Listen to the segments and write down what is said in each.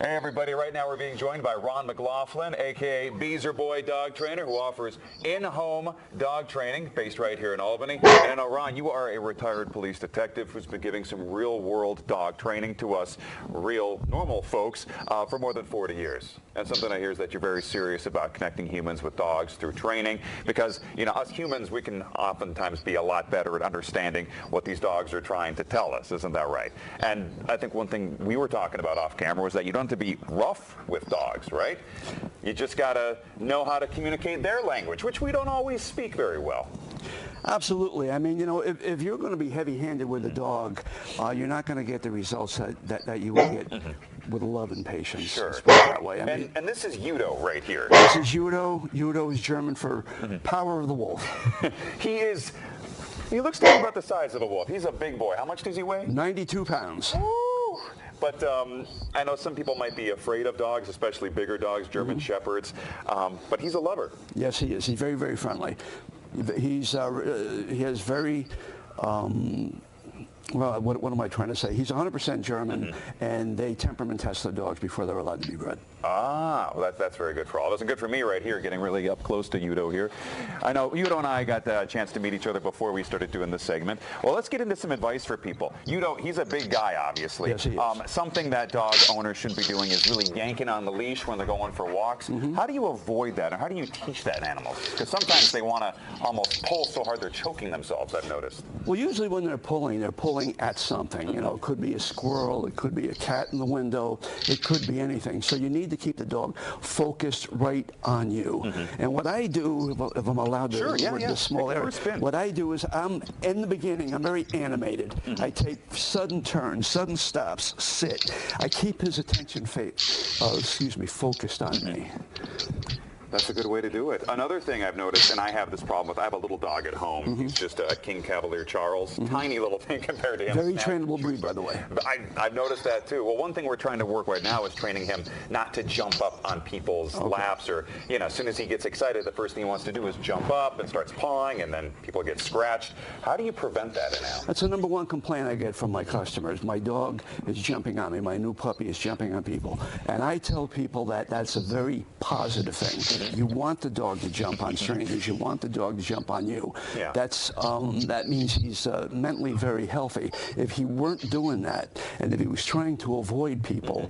Hey everybody, right now we're being joined by Ron McLaughlin, aka Beezer Boy Dog Trainer, who offers in-home dog training based right here in Albany. And I know, Ron, you are a retired police detective who's been giving some real-world dog training to us real normal folks for more than 40 years. And something I hear is that you're very serious about connecting humans with dogs through training because, you know, us humans, we can oftentimes be a lot better at understanding what these dogs are trying to tell us. Isn't that right? And I think one thing we were talking about off camera was that you don't to be rough with dogs, right? You just got to know how to communicate their language, which we don't always speak very well. Absolutely. I mean, you know, if you're going to be heavy-handed with a dog, you're not going to get the results that you will get with love and patience. Sure. That way. And this is Udo right here. This is Udo. Udo is German for power of the wolf. He looks to be about the size of a wolf. He's a big boy. How much does he weigh? 92 pounds. Ooh. But I know some people might be afraid of dogs, especially bigger dogs, German Shepherds. But he's a lover. Yes, he is. He's very, very friendly. He has very, well, what am I trying to say? He's 100% German, and they temperament test the dogs before they're allowed to be bred. Ah, well, that's very good for all. That's good for me right here, getting really up close to Udo here. I know Udo and I got the chance to meet each other before we started doing this segment. Well, let's get into some advice for people. Udo, he's a big guy, obviously. Yes, he is. Something that dog owners shouldn't be doing is really yanking on the leash when they're going for walks. How do you avoid that, or how do you teach that in animals? Because sometimes they want to almost pull so hard they're choking themselves, I've noticed. Well, usually when they're pulling at something. You know, it could be a squirrel, it could be a cat in the window, it could be anything. So you need to keep the dog focused right on you. And what I do, if I'm allowed to, with the small area, what I do is in the beginning, I'm very animated. I take sudden turns, sudden stops, sit. I keep his attention focused on me. That's a good way to do it. Another thing I've noticed, and I have this problem with, I have a little dog at home. He's just a King Cavalier Charles. Tiny little thing compared to him. Very trainable breed, by the way. I've noticed that too. Well, one thing we're trying to work right now is training him not to jump up on people's laps, or, you know, as soon as he gets excited, the first thing he wants to do is jump up and starts pawing, and then people get scratched. How do you prevent that in animals? That's the #1 complaint I get from my customers. My dog is jumping on me. My new puppy is jumping on people. And I tell people that that's a very positive thing. You want the dog to jump on strangers. You want the dog to jump on you. Yeah. That means he's mentally very healthy. If he weren't doing that, and if he was trying to avoid people,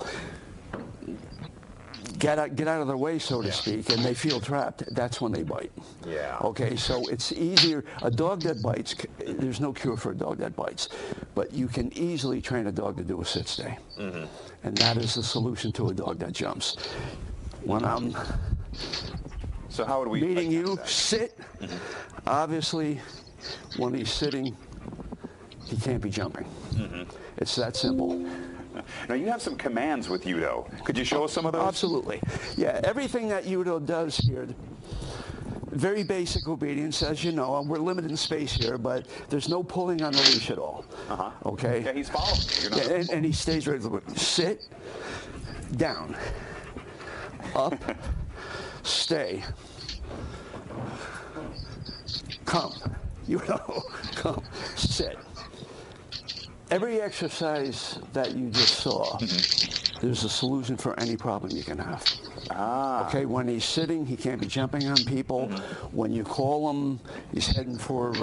get out of their way, so to speak, and they feel trapped, that's when they bite. Yeah. Okay, so it's easier. A dog that bites, there's no cure for a dog that bites, but you can easily train a dog to do a sit-stay. And that is the solution to a dog that jumps. When I'm So how would we meeting you, sit. Obviously, when he's sitting, he can't be jumping. It's that simple. Now, you have some commands with Udo. Could you show us some of those? Absolutely. Yeah, everything that Udo does here, very basic obedience, as you know. We're limited in space here, but there's no pulling on the leash at all. Okay? Yeah, he's following. And he stays right there. Sit, down, up, stay, come, come, sit. Every exercise that you just saw, there's a solution for any problem you can have. Okay, when he's sitting, he can't be jumping on people. When you call him, he's heading for,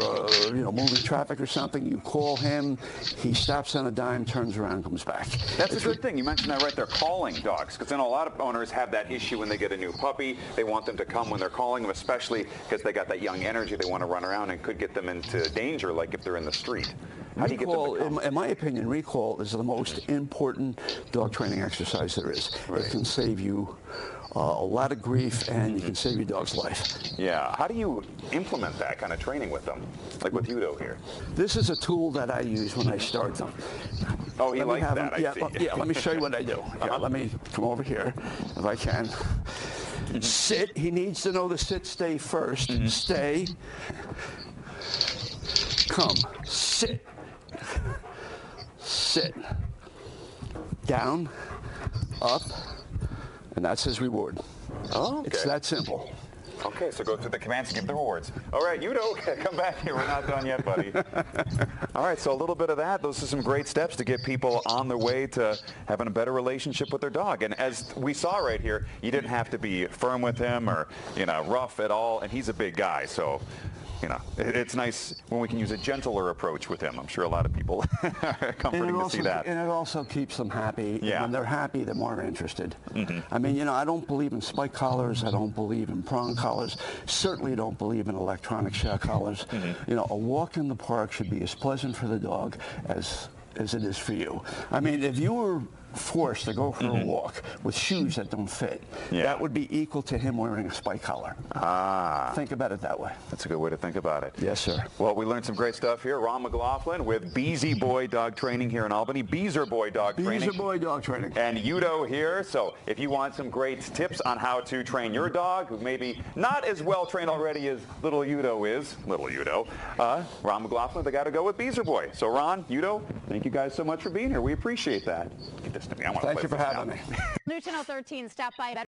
moving traffic or something, you call him, he stops on a dime, turns around, comes back. That's a good thing. You mentioned that right there, calling dogs, because I know a lot of owners have that issue when they get a new puppy. They want them to come when they're calling them, especially because they got that young energy. They want to run around and could get them into danger, like if they're in the street. How do you get them to come? In my opinion, recall is the most important dog training exercise there is. It can save you a lot of grief, and you can save your dog's life. Yeah. How do you implement that kind of training with them, like with Udo here? This is a tool that I use when I start them. Oh, you like that, I see. Yeah, let me show you what I do. Let me come over here, if I can. Sit. He needs to know the sit, stay first. Stay. Come. Sit. Sit. Down. Up. And that's his reward. Oh, okay. It's that simple. Okay, so go through the commands and give the rewards. All right, Udo, come back here. We're not done yet, buddy. All right, so a little bit of that. Those are some great steps to get people on their way to having a better relationship with their dog. And as we saw right here, you didn't have to be firm with him or, rough at all. And he's a big guy, so it's nice when we can use a gentler approach with him. I'm sure a lot of people are comforting to see that. And it also keeps them happy. Yeah. When they're happy, they're more interested. I mean, I don't believe in spike collars. I don't believe in prong collars. Certainly don't believe in electronic shock collars. A walk in the park should be as pleasant for the dog as it is for you. I mean, if you were forced to go for a walk with shoes that don't fit, that would be equal to him wearing a spike collar. Think about it that way. That's a good way to think about it. Yes, sir. Well, we learned some great stuff here. Ron McLaughlin with Beezy Boy Dog Training here in Albany. Beezer Boy Dog Training. Beezer Boy Dog Training. And Udo here. So if you want some great tips on how to train your dog, who maybe not as well trained already as little Udo is, Ron McLaughlin, they got to go with Beezer Boy. So Ron, Udo, thank you guys so much for being here. We appreciate that. Get this to me. I want to Thank you for having me. New Channel 13 stopped by.